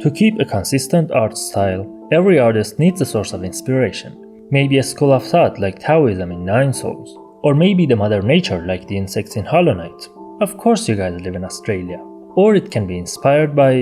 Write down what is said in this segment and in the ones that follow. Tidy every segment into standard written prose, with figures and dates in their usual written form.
To keep a consistent art style, every artist needs a source of inspiration. Maybe a school of thought like Taoism in Nine Souls, or maybe the Mother Nature like the insects in Hollow Knight. Of course you guys live in Australia. Or it can be inspired by,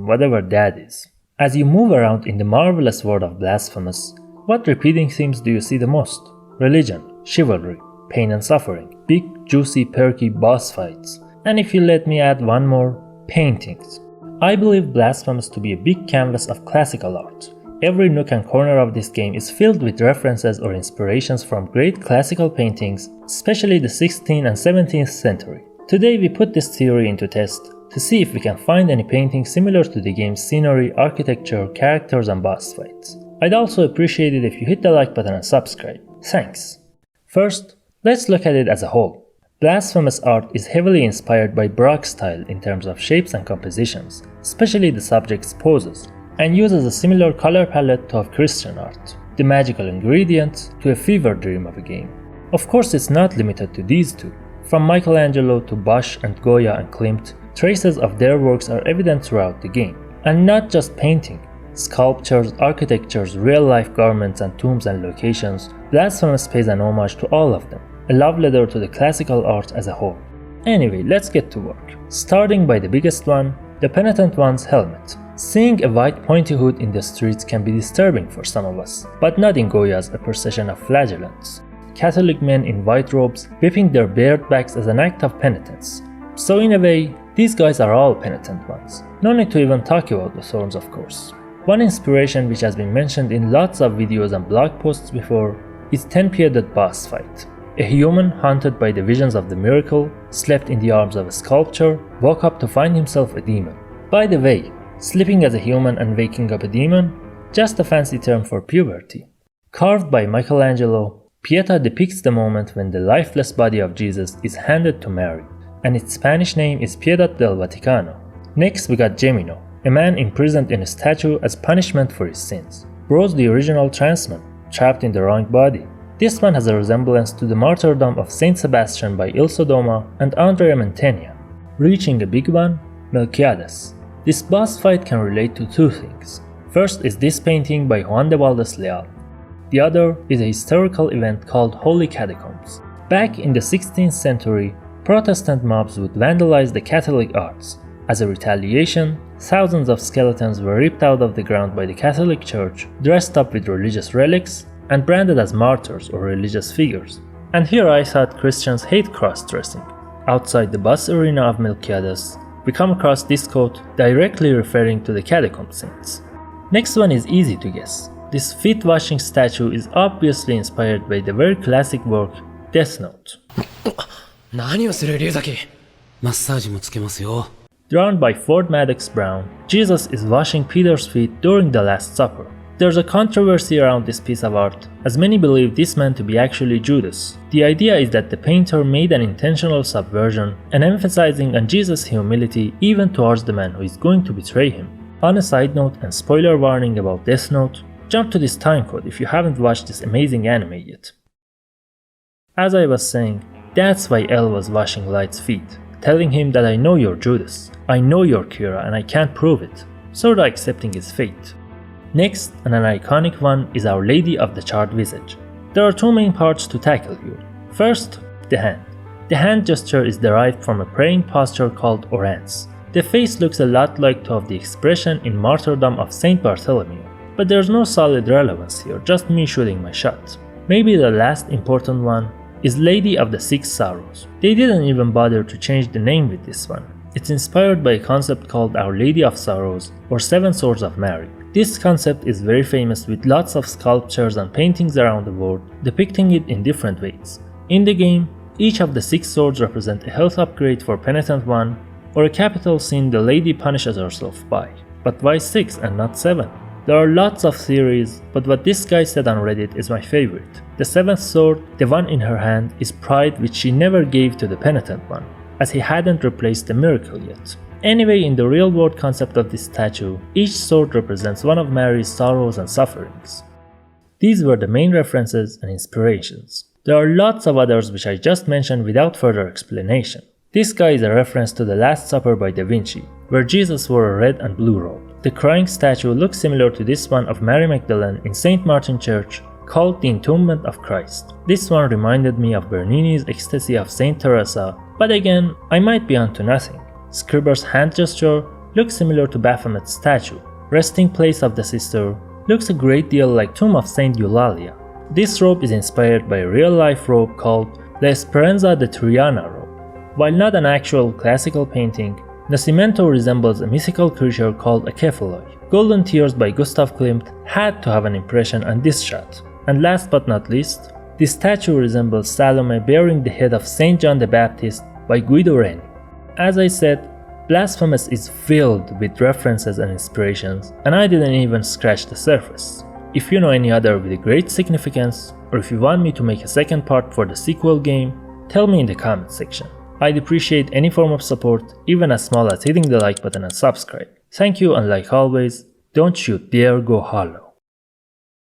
whatever that is. As you move around in the marvelous world of Blasphemous, what repeating themes do you see the most? Religion, chivalry, pain and suffering, big, juicy, perky boss fights, and if you let me add one more, paintings. I believe Blasphemous to be a big canvas of classical art. Every nook and corner of this game is filled with references or inspirations from great classical paintings, especially the 16th and 17th century. Today we put this theory into test to see if we can find any paintings similar to the game's scenery, architecture, characters and boss fights. I'd also appreciate it if you hit the like button and subscribe. Thanks! First, let's look at it as a whole. Blasphemous art is heavily inspired by Baroque style in terms of shapes and compositions, especially the subject's poses, and uses a similar color palette to of Christian art, the magical ingredients to a fever dream of a game. Of course it's not limited to these two. From Michelangelo to Bosch and Goya and Klimt, traces of their works are evident throughout the game. And not just painting. Sculptures, architectures, real-life garments and tombs and locations, Blasphemous pays an homage to all of them, a love letter to the classical art as a whole. Anyway, let's get to work. Starting by the biggest one, the penitent one's helmet. Seeing a white pointy hood in the streets can be disturbing for some of us, but not in Goya's A Procession of Flagellants. Catholic men in white robes whipping their bared backs as an act of penitence. So in a way, these guys are all penitent ones. No need to even talk about the thorns, of course. One inspiration which has been mentioned in lots of videos and blog posts before is 10-pieded boss fight. A human haunted by the visions of the miracle, slept in the arms of a sculpture, woke up to find himself a demon. By the way, sleeping as a human and waking up a demon? Just a fancy term for puberty. Carved by Michelangelo, Pieta depicts the moment when the lifeless body of Jesus is handed to Mary, and its Spanish name is Piedad del Vaticano. Next we got Gemino, a man imprisoned in a statue as punishment for his sins. Bro's the original transman, trapped in the wrong body. This one has a resemblance to the martyrdom of Saint Sebastian by Il Sodoma and Andrea Mantegna. Reaching a big one, Melquiades. This boss fight can relate to two things. First is this painting by Juan de Valdez Leal. The other is a historical event called Holy Catacombs. Back in the 16th century, Protestant mobs would vandalize the Catholic arts. As a retaliation, thousands of skeletons were ripped out of the ground by the Catholic Church, dressed up with religious relics, and branded as martyrs or religious figures. And here I thought Christians hate cross-dressing. Outside the bus arena of Melquiades, we come across this quote directly referring to the catacomb saints. Next one is easy to guess. This feet-washing statue is obviously inspired by the very classic work Death Note. Drawn by Ford Madox Brown, Jesus is washing Peter's feet during the Last Supper. There's a controversy around this piece of art, as many believe this man to be actually Judas. The idea is that the painter made an intentional subversion and emphasizing on Jesus' humility even towards the man who is going to betray him. On a side note and spoiler warning about Death Note, jump to this timecode if you haven't watched this amazing anime yet. As I was saying, that's why L was washing Light's feet, telling him that I know you're Judas, I know you're Kira and I can't prove it, sorta accepting his fate. Next, and an iconic one, is Our Lady of the Charred Visage. There are two main parts to tackle here. First, the hand. The hand gesture is derived from a praying posture called orance. The face looks a lot like to of the expression in Martyrdom of Saint Bartholomew, but there's no solid relevance here, just me shooting my shot. Maybe the last important one is Lady of the Six Sorrows. They didn't even bother to change the name with this one. It's inspired by a concept called Our Lady of Sorrows or Seven Swords of Mary. This concept is very famous with lots of sculptures and paintings around the world depicting it in different ways. In the game, each of the 6 swords represent a health upgrade for Penitent 1 or a capital sin the lady punishes herself by. But why 6 and not 7? There are lots of theories, but what this guy said on Reddit is my favorite. The 7th sword, the one in her hand, is pride which she never gave to the Penitent 1, as he hadn't replaced the miracle yet. Anyway, in the real world concept of this statue, each sword represents one of Mary's sorrows and sufferings. These were the main references and inspirations. There are lots of others which I just mentioned without further explanation. This guy is a reference to The Last Supper by Da Vinci, where Jesus wore a red and blue robe. The crying statue looks similar to this one of Mary Magdalene in St. Martin Church, called the Entombment of Christ. This one reminded me of Bernini's Ecstasy of St. Teresa, but again, I might be onto nothing. Scriber's hand gesture looks similar to Baphomet's statue. Resting place of the sister looks a great deal like Tomb of St. Eulalia. This robe is inspired by a real-life robe called La Esperanza de Triana robe. While not an actual classical painting, Nascimento resembles a mythical creature called a cephaloi. Golden Tears by Gustav Klimt had to have an impression on this shot. And last but not least, this statue resembles Salome bearing the head of Saint John the Baptist by Guido Reni. As I said, Blasphemous is filled with references and inspirations, and I didn't even scratch the surface. If you know any other with a great significance, or if you want me to make a second part for the sequel game, tell me in the comment section. I'd appreciate any form of support, even as small as hitting the like button and subscribe. Thank you, and like always, don't you dare go hollow.